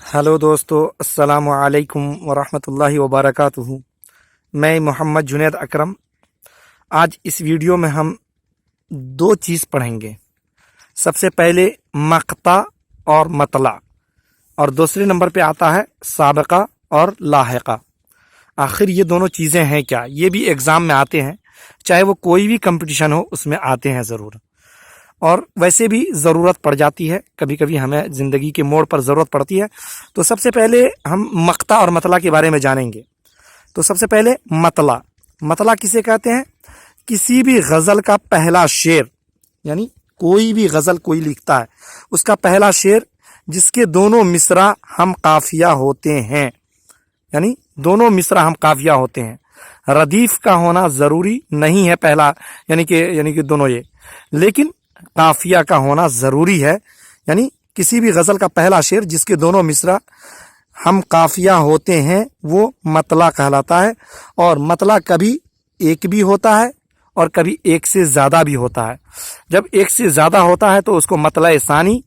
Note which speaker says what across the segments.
Speaker 1: Hello दोस्तों, अस्सलामु अलैकुम वरहमतुल्लाहि वबरकातुहू। मैं मोहम्मद जुनैद अकरम। आज इस वीडियो में हम दो चीज़ पढ़ेंगे। सबसे पहले मक़ता और मतला, और दूसरे नंबर पे आता है साबिक़ा और लाहिक़ा। आखिर ये दोनों चीज़ें हैं क्या? ये भी एग्ज़ाम में आते हैं, चाहे वो कोई भी कंपटीशन हो उसमें आते हैं ज़रूर, और वैसे भी ज़रूरत पड़ जाती है, कभी कभी हमें ज़िंदगी के मोड़ पर ज़रूरत पड़ती है। तो सबसे पहले हम मक़ता और मतला के बारे में जानेंगे। तो सबसे पहले मतला। मतला किसे कहते हैं? किसी भी गज़ल का पहला शेर, यानी कोई भी गज़ल कोई लिखता है, उसका पहला शेर जिसके दोनों मिसरा हम काफिया होते हैं, यानी दोनों मिसरा हम काफिया होते हैं। रदीफ का होना ज़रूरी नहीं है पहला, यानी कि दोनों ये, लेकिन काफिया का होना ज़रूरी है। यानी किसी भी गज़ल का पहला शेर जिसके दोनों मिसरा हम काफिया होते हैं वो मतला कहलाता है। और मतला कभी एक भी होता है और कभी एक से ज़्यादा भी होता है। जब एक से ज़्यादा होता है तो उसको मतला सानी,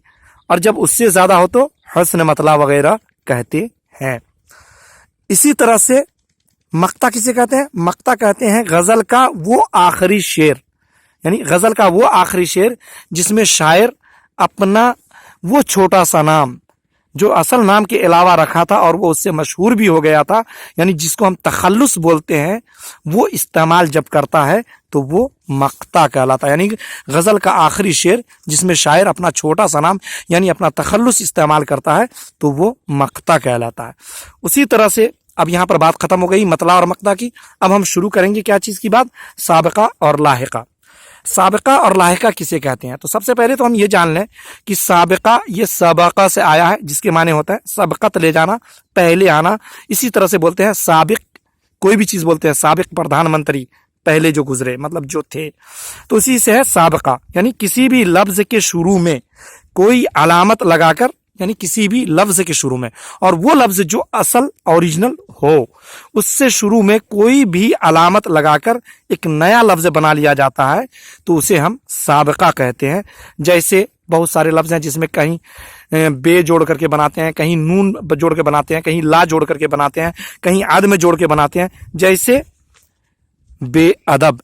Speaker 1: और जब उससे ज़्यादा हो तो हस्न मतला वगैरह कहते हैं। इसी तरह से मक़ता किसे कहते हैं? मक़ता कहते हैं गज़ल का वो आखिरी शेर, यानी गज़ल का वो आखिरी शेर जिसमें शायर अपना वो छोटा सा नाम जो असल नाम के अलावा रखा था और वो उससे मशहूर भी हो गया था, यानी जिसको हम तखल्लुस बोलते हैं, वो इस्तेमाल जब करता है तो वो मक़ता कहलाता है। यानी गज़ल का आखिरी शेर जिसमें शायर अपना छोटा सा नाम यानी अपना तखल्लुस इस्तेमाल करता है तो वो मक़ता कहलाता है। उसी तरह से अब यहाँ पर बात ख़त्म हो गई मतला और मक़ता की। अब हम शुरू करेंगे क्या चीज़ की बात? साबिक़ा और लाहिक़ा। साबिक़ा और लाहिक़ा किसे कहते हैं? तो सबसे पहले तो हम ये जान लें कि साबिक़ा ये सबक़ा से आया है, जिसके माने होता है सबक़त ले जाना, पहले आना। इसी तरह से बोलते हैं साबिक़, कोई भी चीज़ बोलते हैं साबिक़, प्रधानमंत्री पहले जो गुजरे, मतलब जो थे, तो इसी से है साबिक़ा। यानी किसी भी लफ्ज़ के शुरू में कोई अलामत लगाकर, यानी किसी भी लफ्ज़ के शुरू में, और वो लफ्ज़ जो असल ओरिजिनल हो उससे शुरू में कोई भी अलामत लगाकर एक नया लफ्ज़ बना लिया जाता है तो उसे हम साबिक़ा कहते हैं। जैसे बहुत सारे लफ्ज़ हैं जिसमें कहीं बे जोड़ करके बनाते हैं, कहीं नून जोड़ के बनाते हैं, कहीं ला जोड़ करके बनाते हैं, कहीं आद में जोड़ के बनाते हैं। जैसे बेअदब,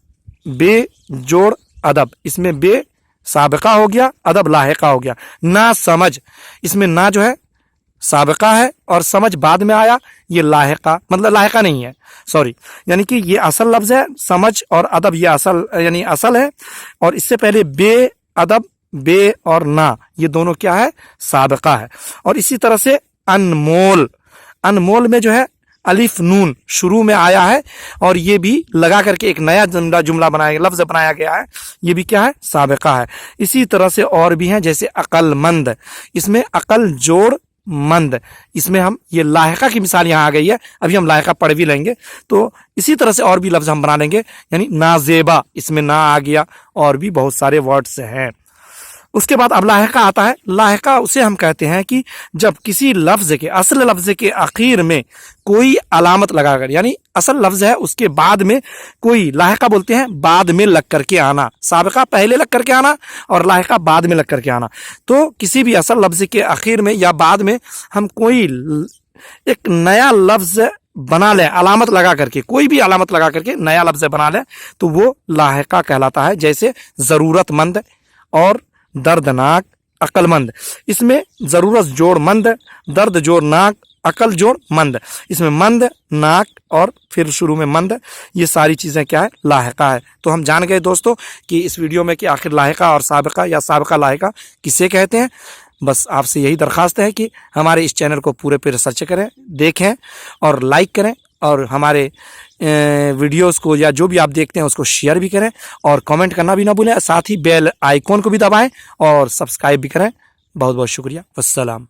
Speaker 1: बे जोड़ अदब, इसमें बे साबिक़ा हो गया, अदब लाहिक़ा हो गया। ना समझ, इसमें ना जो है साबिक़ा है और समझ बाद में आया, ये लाहिक़ा, मतलब लाहिक़ा नहीं है, सॉरी, यानी कि ये असल लफ्ज़ है। समझ और अदब ये असल, यानी असल है, और इससे पहले बे अदब, बे और ना, ये दोनों क्या है? साबिक़ा है। और इसी तरह से अनमोल, अनमोल में जो है अलिफ नून शुरू में आया है और ये भी लगा करके एक नया जुमला बनाया, लफ्ज़ बनाया गया है, ये भी क्या है? साबिक़ा है। इसी तरह से और भी हैं, जैसे अक़लमंद, इसमें अक़ल जोड़ मंद, इसमें हम ये लाहिक़ा की मिसाल यहाँ आ गई है, अभी हम लाहिक़ा पढ़ भी लेंगे। तो इसी तरह से और भी लफ्ज़ हम बना लेंगे, यानी नाज़ेबा, इसमें ना आ गया, और भी बहुत सारे वर्ड्स हैं। उसके बाद अब लाहिक़ा आता है। लाहिक़ा उसे हम कहते हैं कि जब किसी लफ्ज़ के, असल लफ्ज़ के आखिर में कोई अलामत लगाकर, यानी असल लफ्ज़ है उसके बाद में कोई, लाहिक़ा बोलते हैं बाद में लग करके आना। साबिक़ा पहले लग करके आना और लाहिक़ा बाद में लग करके आना। तो किसी भी असल लफ्ज़ के आखिर में या बाद में हम कोई एक नया लफ्ज़ बना लें, अलामत लगा करके, कोई भी अलामत लगा करके नया लफ्ज़ बना लें तो वो लाहिक़ा कहलाता है। जैसे ज़रूरतमंद और दर्दनाक, अक्लमंद, इसमें ज़रूरत जोड़ मंद, दर्द जोड़ नाक, अकल जोड़ मंद, इसमें मंद, नाक और फिर शुरू में मंद, ये सारी चीज़ें क्या है? लाहिक़ा है। तो हम जान गए दोस्तों कि इस वीडियो में कि आखिर लाहिक़ा और साबिक़ा या साबिक़ा लाहिक़ा किसे कहते हैं। बस आपसे यही दरख्वास्त है कि हमारे इस चैनल को पूरे पे रिसर्च करें, देखें और लाइक करें, और हमारे वीडियोस को या जो भी आप देखते हैं उसको शेयर भी करें, और कमेंट करना भी ना भूलें। साथ ही बेल आइकॉन को भी दबाएं और सब्सक्राइब भी करें। बहुत बहुत शुक्रिया। वस्सलाम।